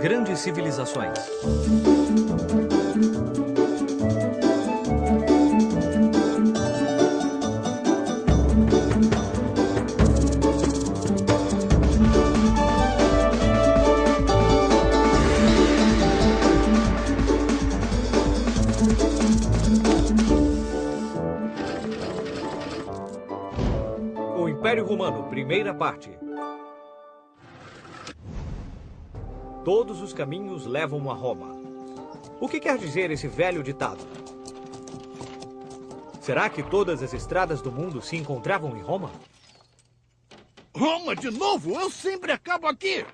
Grandes civilizações. O Império Romano, primeira parte. Todos os caminhos levam a Roma. O que quer dizer esse velho ditado? Será que todas as estradas do mundo se encontravam em Roma? Roma de novo? Eu sempre acabo aqui!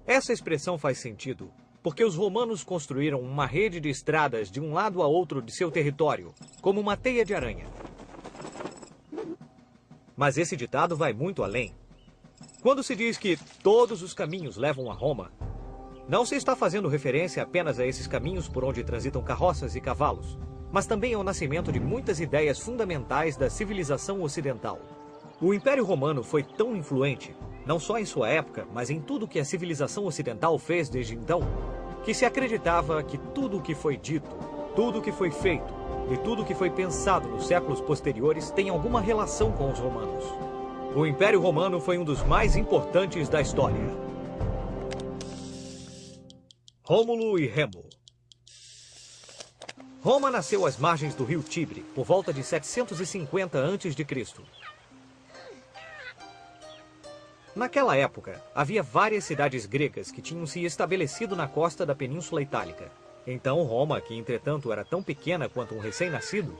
Essa expressão faz sentido, porque os romanos construíram uma rede de estradas de um lado a outro de seu território, como uma teia de aranha. Mas esse ditado vai muito além. Quando se diz que todos os caminhos levam a Roma, não se está fazendo referência apenas a esses caminhos por onde transitam carroças e cavalos, mas também ao nascimento de muitas ideias fundamentais da civilização ocidental. O Império Romano foi tão influente, não só em sua época, mas em tudo que a civilização ocidental fez desde então, que se acreditava que tudo o que foi dito, tudo o que foi feito e tudo o que foi pensado nos séculos posteriores tem alguma relação com os romanos. O Império Romano foi um dos mais importantes da história. Rômulo e Remo. Roma nasceu às margens do rio Tibre, por volta de 750 a.C. Naquela época, havia várias cidades gregas que tinham se estabelecido na costa da Península Itálica. Então Roma, que entretanto era tão pequena quanto um recém-nascido,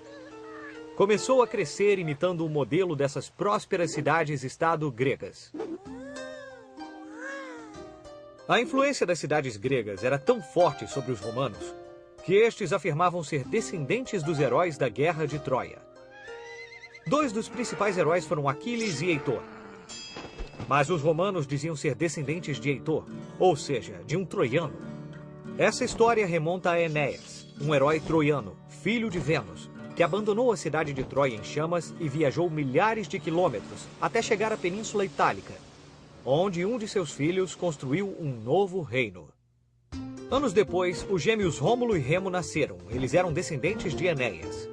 começou a crescer imitando o modelo dessas prósperas cidades-estado gregas. A influência das cidades gregas era tão forte sobre os romanos que estes afirmavam ser descendentes dos heróis da Guerra de Troia. Dois dos principais heróis foram Aquiles e Heitor. Mas os romanos diziam ser descendentes de Heitor, ou seja, de um troiano. Essa história remonta a Enéas, um herói troiano, filho de Vênus, que abandonou a cidade de Troia em chamas e viajou milhares de quilômetros até chegar à Península Itálica, onde um de seus filhos construiu um novo reino. Anos depois, os gêmeos Rômulo e Remo nasceram. Eles eram descendentes de Enéas.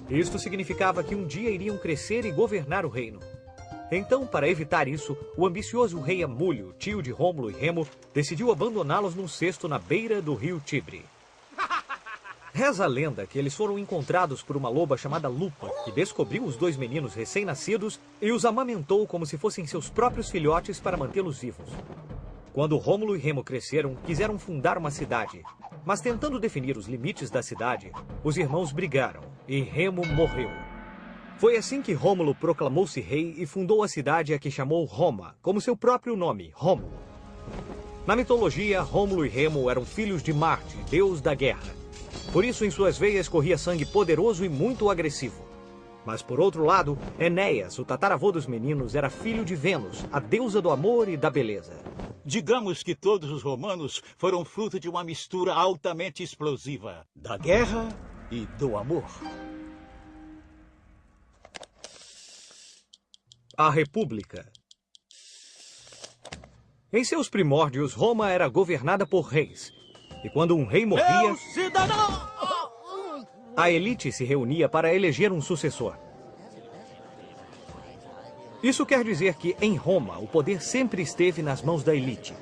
Isto significava que um dia iriam crescer e governar o reino. Então, para evitar isso, o ambicioso rei Amúlio, tio de Rômulo e Remo, decidiu abandoná-los num cesto na beira do rio Tibre. Reza a lenda que eles foram encontrados por uma loba chamada Lupa, que descobriu os dois meninos recém-nascidos e os amamentou como se fossem seus próprios filhotes para mantê-los vivos. Quando Rômulo e Remo cresceram, quiseram fundar uma cidade, mas tentando definir os limites da cidade, os irmãos brigaram e Remo morreu. Foi assim que Rômulo proclamou-se rei e fundou a cidade a que chamou Roma, como seu próprio nome, Rômulo. Na mitologia, Rômulo e Remo eram filhos de Marte, deus da guerra. Por isso, em suas veias corria sangue poderoso e muito agressivo. Mas, por outro lado, Enéas, o tataravô dos meninos, era filho de Vênus, a deusa do amor e da beleza. Digamos que todos os romanos foram fruto de uma mistura altamente explosiva da guerra e do amor. A República. Em seus primórdios, Roma era governada por reis. E quando um rei morria, a elite se reunia para eleger um sucessor. Isso quer dizer que, em Roma, o poder sempre esteve nas mãos da elite.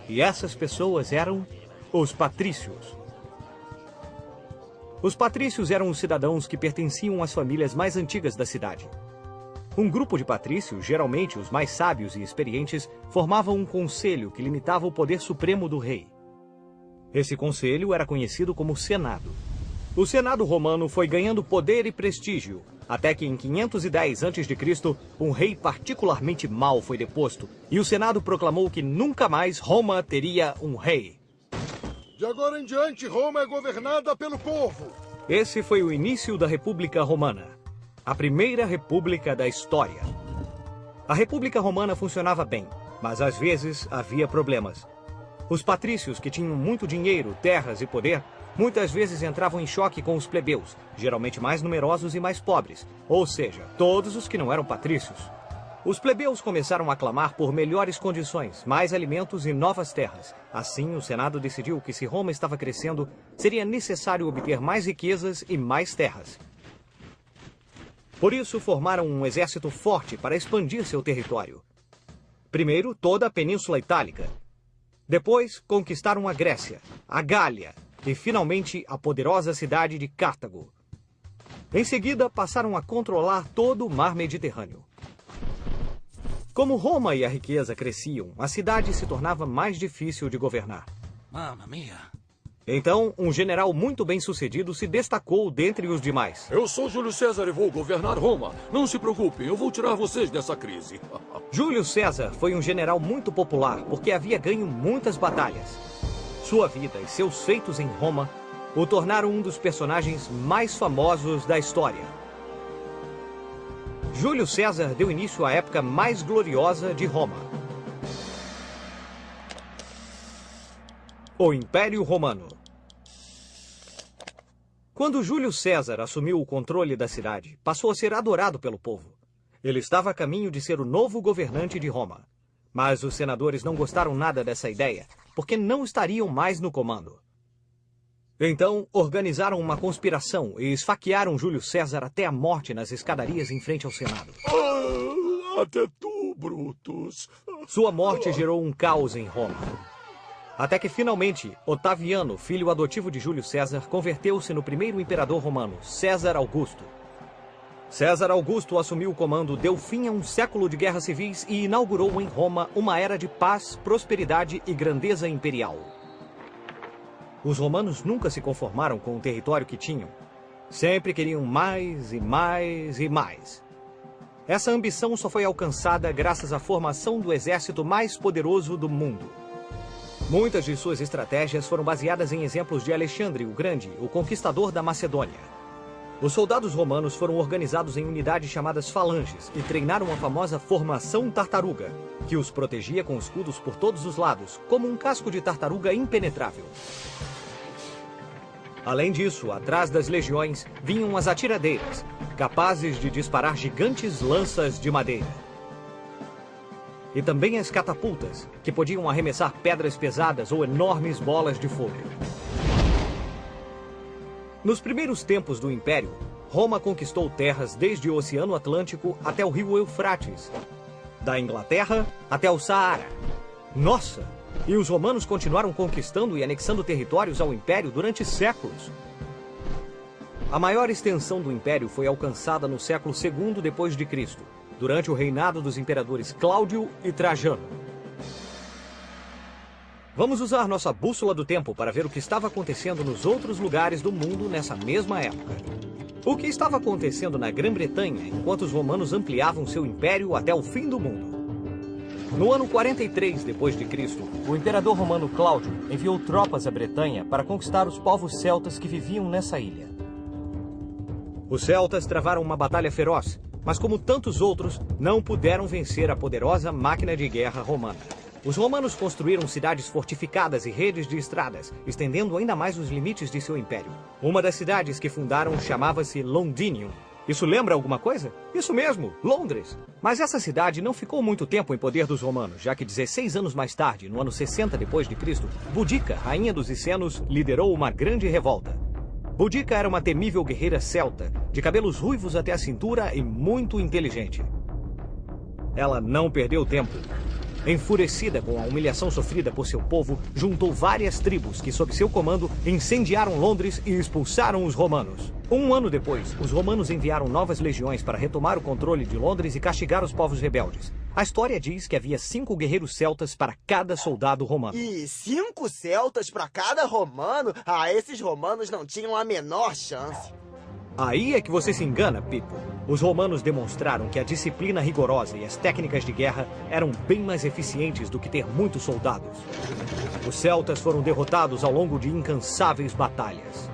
E essas pessoas eram os patrícios. Os patrícios eram os cidadãos que pertenciam às famílias mais antigas da cidade. Um grupo de patrícios, geralmente os mais sábios e experientes, formavam um conselho que limitava o poder supremo do rei. Esse conselho era conhecido como Senado. O Senado romano foi ganhando poder e prestígio, até que em 510 a.C., um rei particularmente mau foi deposto, e o Senado proclamou que nunca mais Roma teria um rei. De agora em diante, Roma é governada pelo povo. Esse foi o início da República Romana, a primeira república da história. A República Romana funcionava bem, mas às vezes havia problemas. Os patrícios, que tinham muito dinheiro, terras e poder, muitas vezes entravam em choque com os plebeus, geralmente mais numerosos e mais pobres, ou seja, todos os que não eram patrícios. Os plebeus começaram a clamar por melhores condições, mais alimentos e novas terras. Assim, o Senado decidiu que se Roma estava crescendo, seria necessário obter mais riquezas e mais terras. Por isso, formaram um exército forte para expandir seu território. Primeiro, toda a Península Itálica. Depois, conquistaram a Grécia, a Gália e, finalmente, a poderosa cidade de Cartago. Em seguida, passaram a controlar todo o mar Mediterrâneo. Como Roma e a riqueza cresciam, a cidade se tornava mais difícil de governar. Mamma mia. Então, um general muito bem-sucedido se destacou dentre os demais. Eu sou Júlio César e vou governar Roma. Não se preocupem, eu vou tirar vocês dessa crise. Júlio César foi um general muito popular porque havia ganho muitas batalhas. Sua vida e seus feitos em Roma o tornaram um dos personagens mais famosos da história. Júlio César deu início à época mais gloriosa de Roma. O Império Romano. Quando Júlio César assumiu o controle da cidade, passou a ser adorado pelo povo. Ele estava a caminho de ser o novo governante de Roma. Mas os senadores não gostaram nada dessa ideia, porque não estariam mais no comando. Então, organizaram uma conspiração e esfaquearam Júlio César até a morte nas escadarias em frente ao Senado. Até tu, Brutus. Sua morte gerou um caos em Roma. Até que, finalmente, Otaviano, filho adotivo de Júlio César, converteu-se no primeiro imperador romano, César Augusto. César Augusto assumiu o comando, deu fim a um século de guerras civis e inaugurou em Roma uma era de paz, prosperidade e grandeza imperial. Os romanos nunca se conformaram com o território que tinham. Sempre queriam mais e mais e mais. Essa ambição só foi alcançada graças à formação do exército mais poderoso do mundo. Muitas de suas estratégias foram baseadas em exemplos de Alexandre o Grande, o conquistador da Macedônia. Os soldados romanos foram organizados em unidades chamadas falanges e treinaram a famosa formação tartaruga, que os protegia com escudos por todos os lados, como um casco de tartaruga impenetrável. Além disso, atrás das legiões vinham as atiradeiras, capazes de disparar gigantes lanças de madeira. E também as catapultas, que podiam arremessar pedras pesadas ou enormes bolas de fogo. Nos primeiros tempos do Império, Roma conquistou terras desde o Oceano Atlântico até o rio Eufrates, da Inglaterra até o Saara. Nossa! E os romanos continuaram conquistando e anexando territórios ao Império durante séculos. A maior extensão do Império foi alcançada no século II depois de Cristo, durante o reinado dos imperadores Cláudio e Trajano. Vamos usar nossa bússola do tempo para ver o que estava acontecendo nos outros lugares do mundo nessa mesma época. O que estava acontecendo na Grã-Bretanha enquanto os romanos ampliavam seu império até o fim do mundo. No ano 43 depois de Cristo, o imperador romano Cláudio enviou tropas à Bretanha para conquistar os povos celtas que viviam nessa ilha. Os celtas travaram uma batalha feroz, mas como tantos outros, não puderam vencer a poderosa máquina de guerra romana. Os romanos construíram cidades fortificadas e redes de estradas, estendendo ainda mais os limites de seu império. Uma das cidades que fundaram chamava-se Londinium. Isso lembra alguma coisa? Isso mesmo, Londres. Mas essa cidade não ficou muito tempo em poder dos romanos, já que 16 anos mais tarde, no ano 60 depois de Cristo, Boudica, rainha dos Icenos, liderou uma grande revolta. Boudica era uma temível guerreira celta, de cabelos ruivos até a cintura e muito inteligente. Ela não perdeu tempo. Enfurecida com a humilhação sofrida por seu povo, juntou várias tribos que, sob seu comando, incendiaram Londres e expulsaram os romanos. Um ano depois, os romanos enviaram novas legiões para retomar o controle de Londres e castigar os povos rebeldes. A história diz que havia 5 guerreiros celtas para cada soldado romano. E 5 celtas para cada romano? Ah, esses romanos não tinham a menor chance. Aí é que você se engana, Pipo. Os romanos demonstraram que a disciplina rigorosa e as técnicas de guerra eram bem mais eficientes do que ter muitos soldados. Os celtas foram derrotados ao longo de incansáveis batalhas.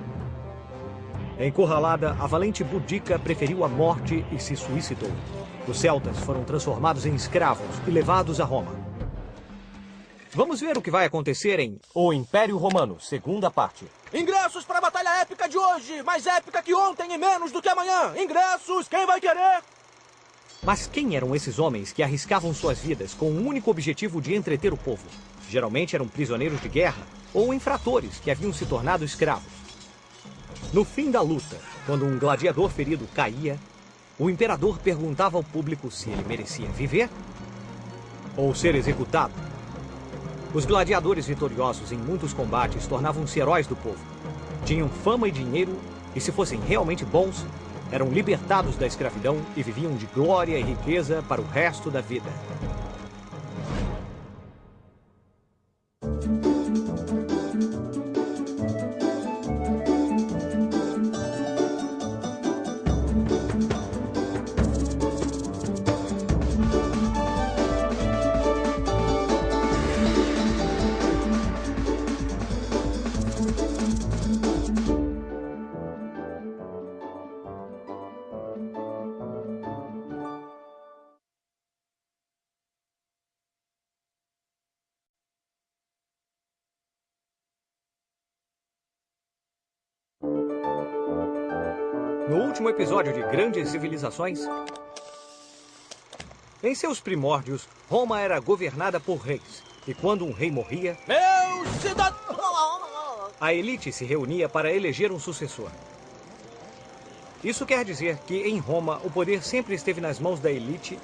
Encurralada, a valente Boudica preferiu a morte e se suicidou. Os celtas foram transformados em escravos e levados a Roma. Vamos ver o que vai acontecer em O Império Romano, segunda parte. Ingressos para a batalha épica de hoje! Mais épica que ontem e menos do que amanhã! Ingressos! Quem vai querer? Mas quem eram esses homens que arriscavam suas vidas com o único objetivo de entreter o povo? Geralmente eram prisioneiros de guerra ou infratores que haviam se tornado escravos. No fim da luta, quando um gladiador ferido caía, o imperador perguntava ao público se ele merecia viver ou ser executado. Os gladiadores vitoriosos em muitos combates tornavam-se heróis do povo. Tinham fama e dinheiro, e se fossem realmente bons, eram libertados da escravidão e viviam de glória e riqueza para o resto da vida. No último episódio de Grandes Civilizações, em seus primórdios, Roma era governada por reis. E quando um rei morria, Meu cidadão! a elite se reunia para eleger um sucessor. Isso quer dizer que em Roma o poder sempre esteve nas mãos da elite,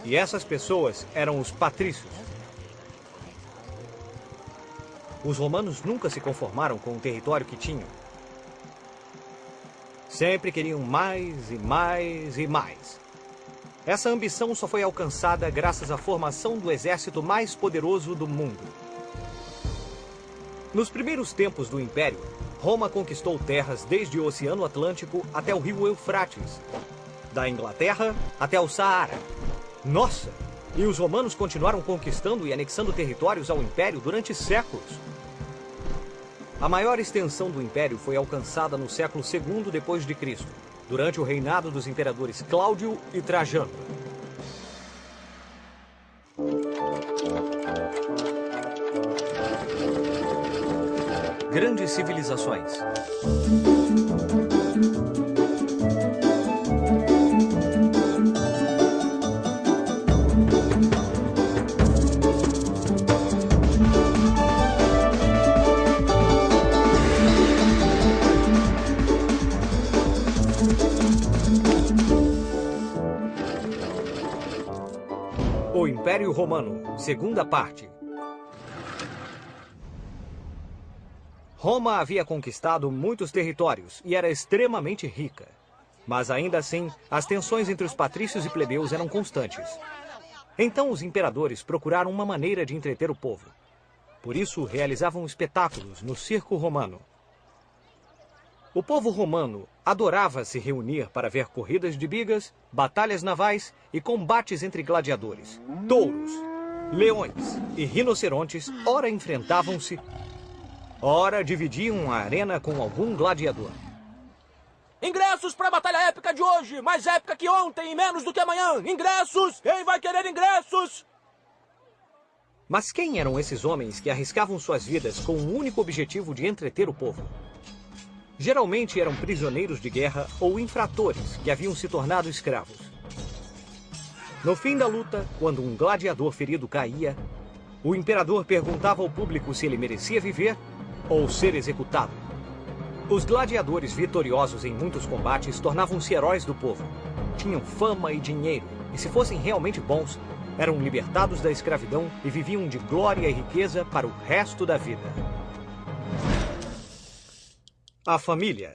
e essas pessoas eram os patrícios. Os romanos nunca se conformaram com o território que tinham. Sempre queriam mais e mais e mais. Essa ambição só foi alcançada graças à formação do exército mais poderoso do mundo. Nos primeiros tempos do Império, Roma conquistou terras desde o Oceano Atlântico até o rio Eufrates, da Inglaterra até o Saara. Nossa! E os romanos continuaram conquistando e anexando territórios ao Império durante séculos. A maior extensão do Império foi alcançada no século II depois de Cristo, durante o reinado dos imperadores Cláudio e Trajano. Grandes Civilizações. O Império Romano, segunda parte. Roma havia conquistado muitos territórios e era extremamente rica. Mas ainda assim, as tensões entre os patrícios e plebeus eram constantes. Então os imperadores procuraram uma maneira de entreter o povo. Por isso, realizavam espetáculos no circo romano. O povo romano adorava se reunir para ver corridas de bigas, batalhas navais e combates entre gladiadores. Touros, leões e rinocerontes ora enfrentavam-se, ora dividiam a arena com algum gladiador. Ingressos para a batalha épica de hoje! Mais épica que ontem e menos do que amanhã! Ingressos! Quem vai querer ingressos? Mas quem eram esses homens que arriscavam suas vidas com o único objetivo de entreter o povo? Geralmente eram prisioneiros de guerra ou infratores que haviam se tornado escravos. No fim da luta, quando um gladiador ferido caía, o imperador perguntava ao público se ele merecia viver ou ser executado. Os gladiadores vitoriosos em muitos combates tornavam-se heróis do povo. Tinham fama e dinheiro, e se fossem realmente bons, eram libertados da escravidão e viviam de glória e riqueza para o resto da vida. A família.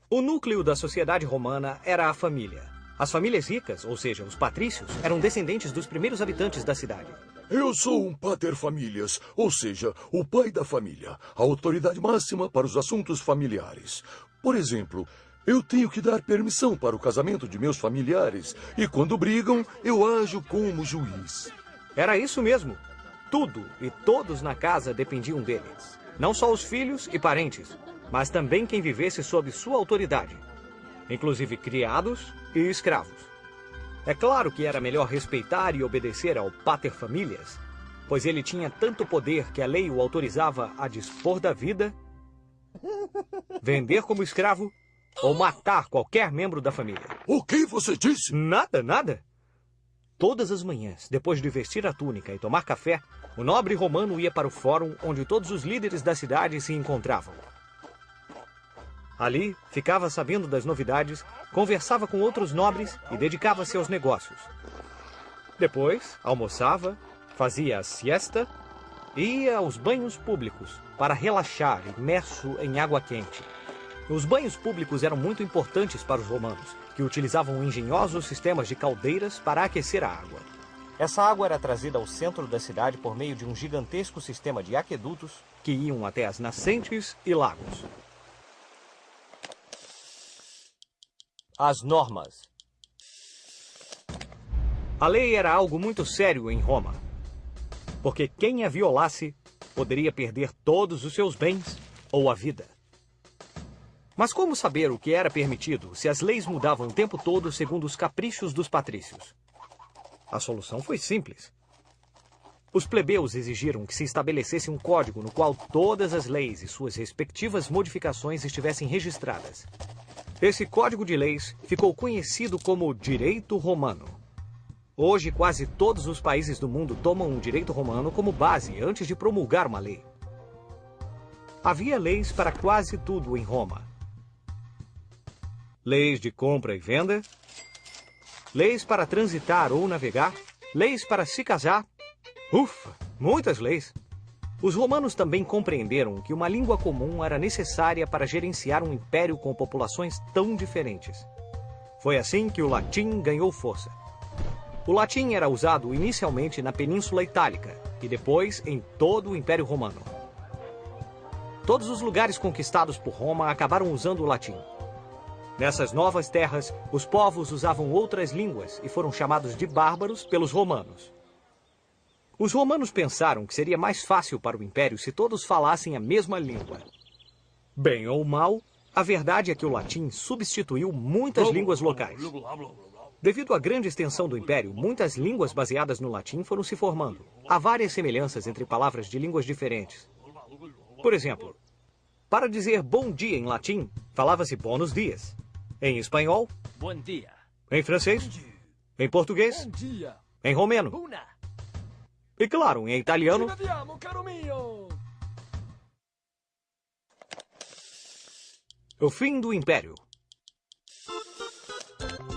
O núcleo da sociedade romana era a família. As famílias ricas, ou seja, os patrícios, eram descendentes dos primeiros habitantes da cidade. Eu sou um pater familias, ou seja, o pai da família, a autoridade máxima para os assuntos familiares. Por exemplo, eu tenho que dar permissão para o casamento de meus familiares, e quando brigam, eu ajo como juiz. Era isso mesmo. Tudo e todos na casa dependiam dele. Não só os filhos e parentes, mas também quem vivesse sob sua autoridade, inclusive criados e escravos. É claro que era melhor respeitar e obedecer ao pater familias, pois ele tinha tanto poder que a lei o autorizava a dispor da vida, vender como escravo ou matar qualquer membro da família. O que você disse? Nada, nada. Todas as manhãs, depois de vestir a túnica e tomar café, o nobre romano ia para o fórum onde todos os líderes da cidade se encontravam. Ali, ficava sabendo das novidades, conversava com outros nobres e dedicava-se aos negócios. Depois, almoçava, fazia a siesta e ia aos banhos públicos para relaxar, imerso em água quente. Os banhos públicos eram muito importantes para os romanos, que utilizavam engenhosos sistemas de caldeiras para aquecer a água. Essa água era trazida ao centro da cidade por meio de um gigantesco sistema de aquedutos que iam até as nascentes e lagos. As normas. A lei era algo muito sério em Roma, porque quem a violasse poderia perder todos os seus bens ou a vida. Mas como saber o que era permitido se as leis mudavam o tempo todo segundo os caprichos dos patrícios? A solução foi simples. Os plebeus exigiram que se estabelecesse um código no qual todas as leis e suas respectivas modificações estivessem registradas. Esse código de leis ficou conhecido como Direito Romano. Hoje, quase todos os países do mundo tomam o direito romano como base antes de promulgar uma lei. Havia leis para quase tudo em Roma. Leis de compra e venda, leis para transitar ou navegar, leis para se casar. Ufa, muitas leis. Os romanos também compreenderam que uma língua comum era necessária para gerenciar um império com populações tão diferentes. Foi assim que o latim ganhou força. O latim era usado inicialmente na Península Itálica e depois em todo o Império Romano. Todos os lugares conquistados por Roma acabaram usando o latim. Nessas novas terras, os povos usavam outras línguas e foram chamados de bárbaros pelos romanos. Os romanos pensaram que seria mais fácil para o império se todos falassem a mesma língua. Bem ou mal, a verdade é que o latim substituiu muitas línguas locais. Devido à grande extensão do império, muitas línguas baseadas no latim foram se formando. Há várias semelhanças entre palavras de línguas diferentes. Por exemplo, para dizer bom dia em latim, falava-se buenos dias. Em espanhol, Bom dia. em francês, em português, dia. em romeno. Una. E claro, em italiano. Vediamo, caro mio. O fim do Império.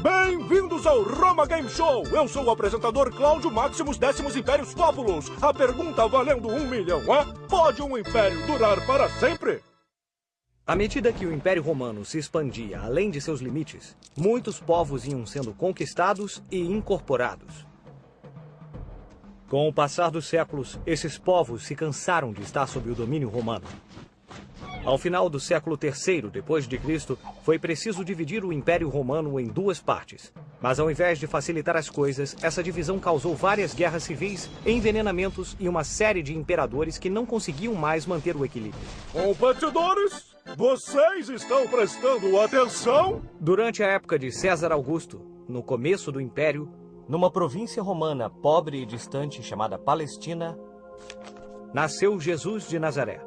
Bem-vindos ao Roma Game Show! Eu sou o apresentador Cláudio Maximus Décimos Impérios Populus. A pergunta valendo 1 milhão é: pode um império durar para sempre? À medida que o Império Romano se expandia além de seus limites, muitos povos iam sendo conquistados e incorporados. Com o passar dos séculos, esses povos se cansaram de estar sob o domínio romano. Ao final do século III d.C., foi preciso dividir o Império Romano em duas partes. Mas ao invés de facilitar as coisas, essa divisão causou várias guerras civis, envenenamentos e uma série de imperadores que não conseguiam mais manter o equilíbrio. Competidores, vocês estão prestando atenção? Durante a época de César Augusto, no começo do Império, numa província romana pobre e distante chamada Palestina, nasceu Jesus de Nazaré.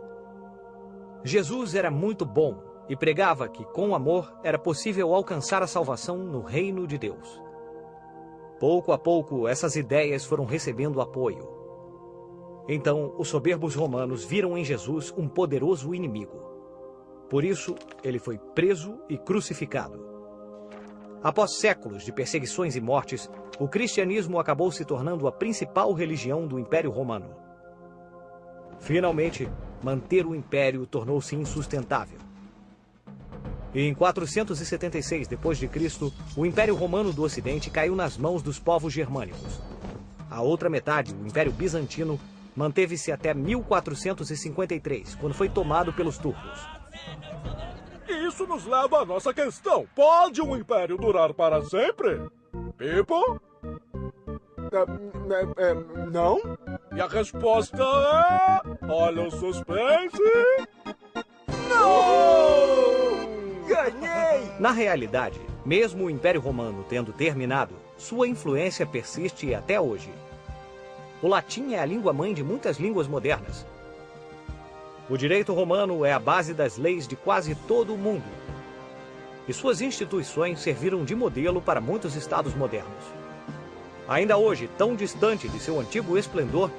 Jesus era muito bom e pregava que, com amor, era possível alcançar a salvação no reino de Deus. Pouco a pouco, essas ideias foram recebendo apoio. Então, os soberbos romanos viram em Jesus um poderoso inimigo. Por isso, ele foi preso e crucificado. Após séculos de perseguições e mortes, o cristianismo acabou se tornando a principal religião do Império Romano. Finalmente, manter o império tornou-se insustentável. E em 476 d.C., o Império Romano do Ocidente caiu nas mãos dos povos germânicos. A outra metade, o Império Bizantino, manteve-se até 1453, quando foi tomado pelos turcos. Isso nos leva à nossa questão. Pode um império durar para sempre? Pipo? Não? E a resposta é... olha o suspense... não! Ganhei! Na realidade, Mesmo o Império Romano tendo terminado, sua influência persiste até hoje. O latim é a língua-mãe de muitas línguas modernas. O direito romano é a base das leis de quase todo o mundo. E suas instituições serviram de modelo para muitos estados modernos. Ainda hoje, tão distante de seu antigo esplendor,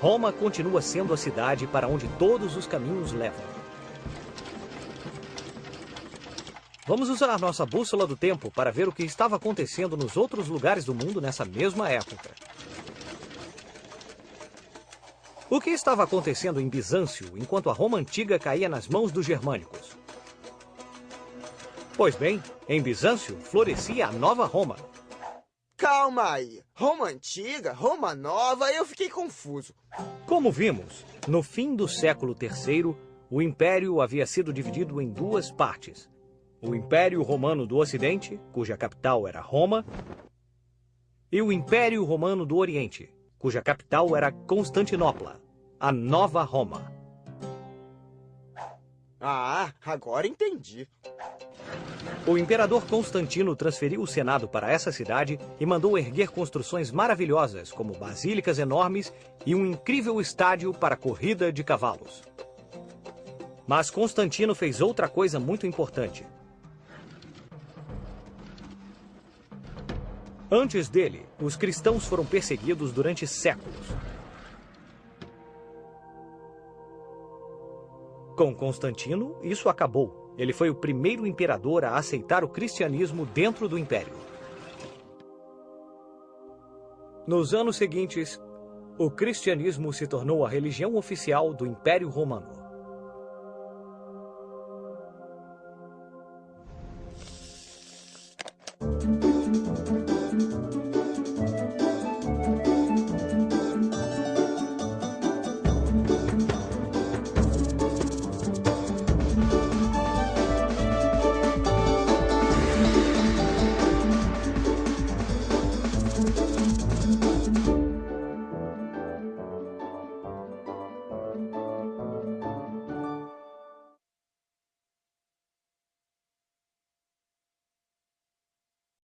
Roma continua sendo a cidade para onde todos os caminhos levam. Vamos usar nossa bússola do tempo para ver o que estava acontecendo nos outros lugares do mundo nessa mesma época. O que estava acontecendo em Bizâncio enquanto a Roma antiga caía nas mãos dos germânicos? Pois bem, em Bizâncio florescia a nova Roma. Calma aí. Roma antiga, Roma nova, eu fiquei confuso. Como vimos, no fim do século III, o Império havia sido dividido em duas partes. O Império Romano do Ocidente, cuja capital era Roma, e o Império Romano do Oriente, cuja capital era Constantinopla, a Nova Roma. Ah, agora entendi. O imperador Constantino transferiu o Senado para essa cidade e mandou erguer construções maravilhosas, como basílicas enormes e um incrível estádio para corrida de cavalos. Mas Constantino fez outra coisa muito importante. Antes dele, os cristãos foram perseguidos durante séculos. Com Constantino, isso acabou. Ele foi o primeiro imperador a aceitar o cristianismo dentro do império. Nos anos seguintes, o cristianismo se tornou a religião oficial do Império Romano.